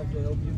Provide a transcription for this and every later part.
how to help you,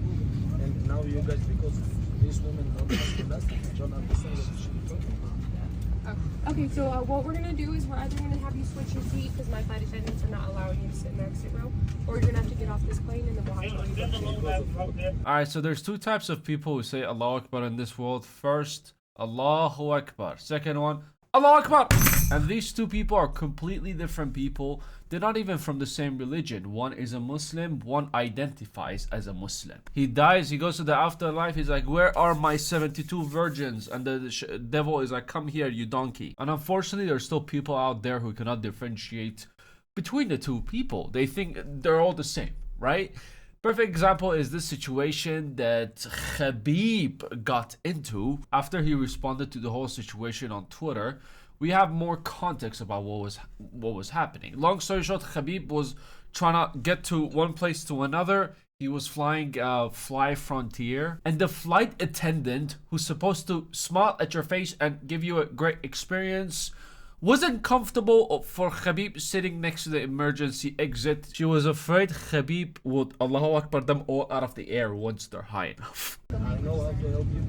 and now you guys, because this woman not asking us, don't understand what she's talking about. Okay, so what we're gonna do is we're either gonna have you switch your seat because my flight attendants are not allowing you to sit in the exit row, or you're gonna have to get off this plane and then we'll have to leave. Alright, so there's two types of people who say Allahu Akbar in this world. First, Allahu Akbar. Second one, Allahu Akbar. And these two people are completely different people. They're not even from the same religion. One is a Muslim, one identifies as a Muslim. He dies, he goes to the afterlife, he's like, where are my 72 virgins? And the devil is like, come here, you donkey. And unfortunately, there's still people out there who cannot differentiate between the two people. They think they're all the same, right? Perfect example is this situation that Khabib got into after he responded to the whole situation on Twitter. We have more context about what was happening. Long story short, Khabib was trying to get to one place to another. He was flying Fly Frontier, and the flight attendant who's supposed to smile at your face and give you a great experience wasn't comfortable for Khabib sitting next to the emergency exit. She was afraid Khabib would Allahu Akbar them all out of the air once they're high enough. I know how to help you,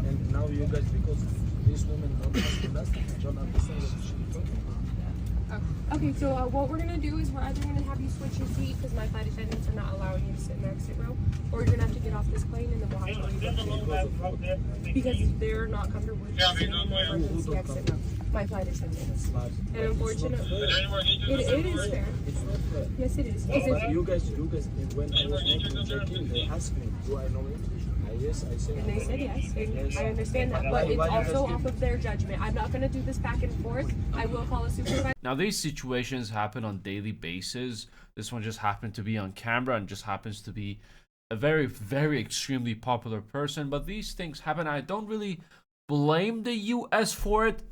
and now you guys, because this woman not asking us, don't understand what she's talking about. Okay, so what we're gonna do is we're either gonna have you switch your seat because my flight attendants are not allowing you to sit in the exit row, or you're gonna have to get off this plane and then we'll have to leave. Because they're not comfortable with sitting in the emergency exit row. My flight attendants. And unfortunately, it is fair. It's not fair. Yes, it is. You guys, when I was making check-in, they asked me, do I know English? Yes, I said. And they said yes. And I understand that, but it's also off of their judgment. I'm not going to do this back and forth. I will call a supervisor. Now, these situations happen on daily basis. This one just happened to be on camera and just happens to be a very, very extremely popular person. But these things happen. I don't really blame the US for it.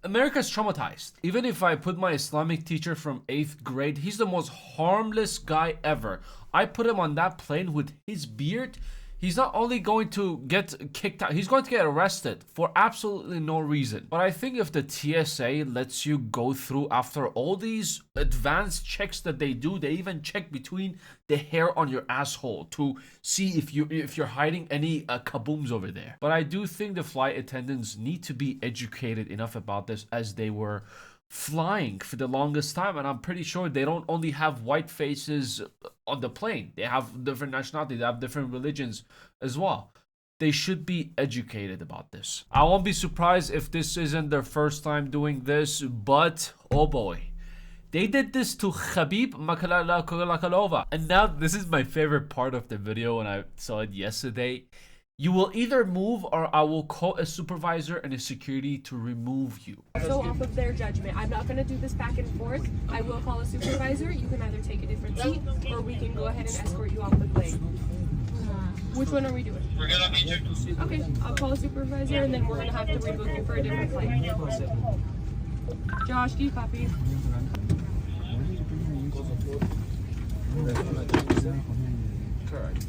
America's traumatized. Even if I put my Islamic teacher from 8th grade, he's the most harmless guy ever. I put him on that plane with his beard. He's not only going to get kicked out, he's going to get arrested for absolutely no reason. But I think if the TSA lets you go through after all these advanced checks that they do, they even check between the hair on your asshole to see if you're hiding any kabooms over there. But I do think the flight attendants need to be educated enough about this, as they were flying for the longest time, and I'm pretty sure they don't only have white faces on the plane. They have different nationalities, they have different religions as well. They should be educated about this. I won't be surprised if this isn't their first time doing this, but oh boy, they did this to Khabib Makalakalova. And now this is my favorite part of the video when I saw it yesterday. You will either move or I will call a supervisor and a security to remove you. So off of their judgment. I'm not going to do this back and forth. I will call a supervisor. You can either take a different seat or we can go ahead and escort you off the plane. Which one are we doing? We're gonna meet you. Okay, I'll call a supervisor and then we're going to have to rebook you for a different flight. Josh, do you copy? Correct.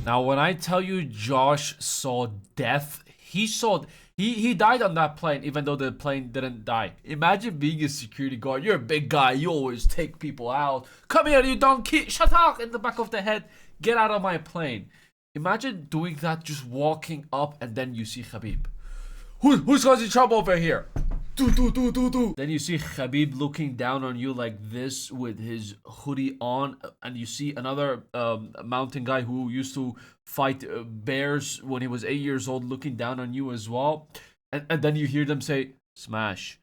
Now, when I tell you Josh saw death, he died on that plane, even though the plane didn't die. Imagine being a security guard. You're a big guy. You always take people out. Come here, you donkey. Shut up in the back of the head. Get out of my plane. Imagine doing that, just walking up, and then you see Khabib. Who's causing trouble over here? Do. Then you see Khabib looking down on you like this with his hoodie on, and you see another mountain guy who used to fight bears when he was 8 years old looking down on you as well. And then you hear them say, smash.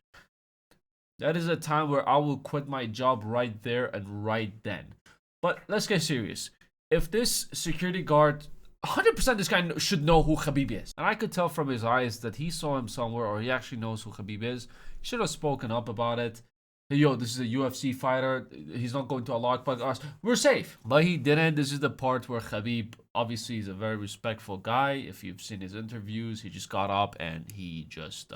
That is a time where I will quit my job right there and right then. But let's get serious. If this security guard, 100% this guy should know who Khabib is. And I could tell from his eyes that he saw him somewhere, or he actually knows who Khabib is. He should have spoken up about it. Hey, yo, this is a UFC fighter. He's not going to Allah Akbar us. We're safe. But he didn't. This is the part where Khabib, obviously, is a very respectful guy. If you've seen his interviews, he just got up and he just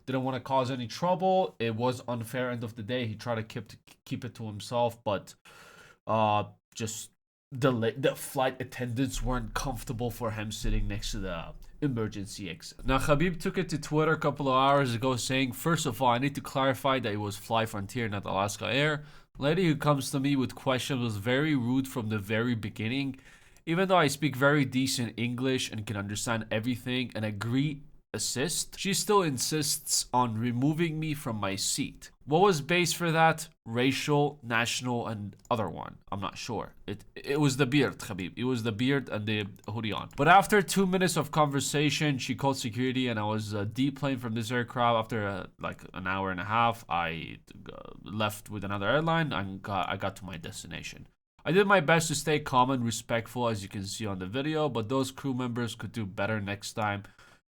didn't want to cause any trouble. It was unfair end of the day. He tried to keep it to himself, but just the flight attendants weren't comfortable for him sitting next to the emergency exit. Now, Khabib took it to Twitter a couple of hours ago saying, first of all, I need to clarify that it was Fly Frontier, not Alaska Air. Lady who comes to me with questions was very rude from the very beginning. Even though I speak very decent English and can understand everything and agree assist, she still insists on removing me from my seat. What was base for that? Racial, national, and other one. I'm not sure. It was the beard, Khabib. It was the beard and the hoodie on. But after 2 minutes of conversation, she called security and I was deplaned from this aircraft. After like an hour and a half, I left with another airline and I got to my destination. I did my best to stay calm and respectful, as you can see on the video, but those crew members could do better next time.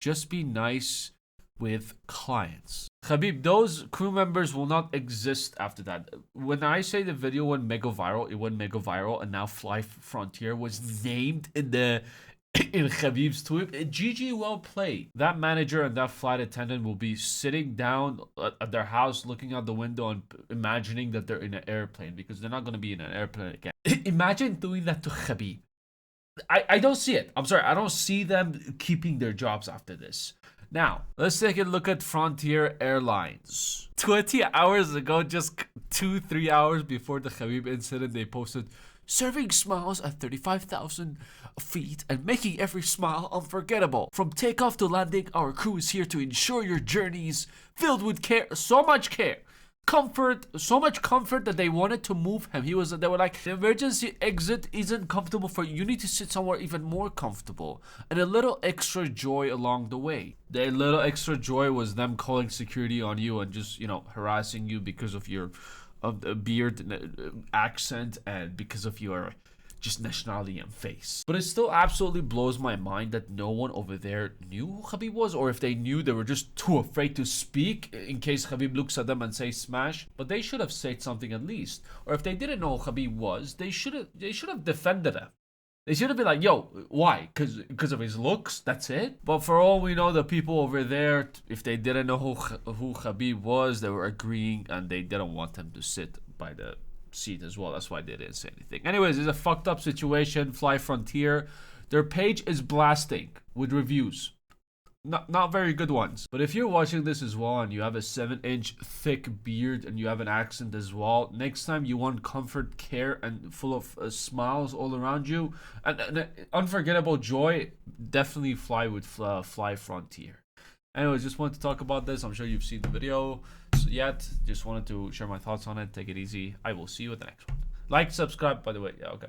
Just be nice with clients. Khabib, those crew members will not exist after that. When I say the video went mega viral, it went mega viral, and now Fly Frontier was named in Khabib's tweet. GG, well played. That manager and that flight attendant will be sitting down at their house, looking out the window and imagining that they're in an airplane, because they're not going to be in an airplane again. Imagine doing that to Khabib. I don't see it. I'm sorry. I don't see them keeping their jobs after this. Now, let's take a look at Frontier Airlines. 20 hours ago, just 2-3 hours before the Khabib incident, they posted, serving smiles at 35,000 feet and making every smile unforgettable. From takeoff to landing, our crew is here to ensure your journeys filled with care, so much care. Comfort, so much comfort that they wanted to move him. They were like, the emergency exit isn't comfortable for you. You need to sit somewhere even more comfortable. And a little extra joy along the way. The little extra joy was them calling security on you and just, you know, harassing you because of your the beard accent and because of your just nationality and face. But it still absolutely blows my mind that no one over there knew who Khabib was, or if they knew, they were just too afraid to speak in case Khabib looks at them and says smash. But they should have said something at least. Or if they didn't know who Khabib was, they should have defended him. They should have been like, yo, why? Because of his looks, that's it? But for all we know, the people over there, if they didn't know who Khabib was, they were agreeing and they didn't want him to sit by the seat as well. That's why they didn't say anything. Anyways, it's a fucked up situation. Fly Frontier, their page is blasting with reviews. Not very good ones. But if you're watching this as well and you have a 7-inch thick beard and you have an accent as well, next time you want comfort, care, and full of smiles all around you and unforgettable joy, definitely fly with Fly Frontier. Anyways, just wanted to talk about this. I'm sure you've seen the video yet. Just wanted to share my thoughts on it. Take it easy. I will see you at the next one. Like, subscribe, by the way. Yeah, okay.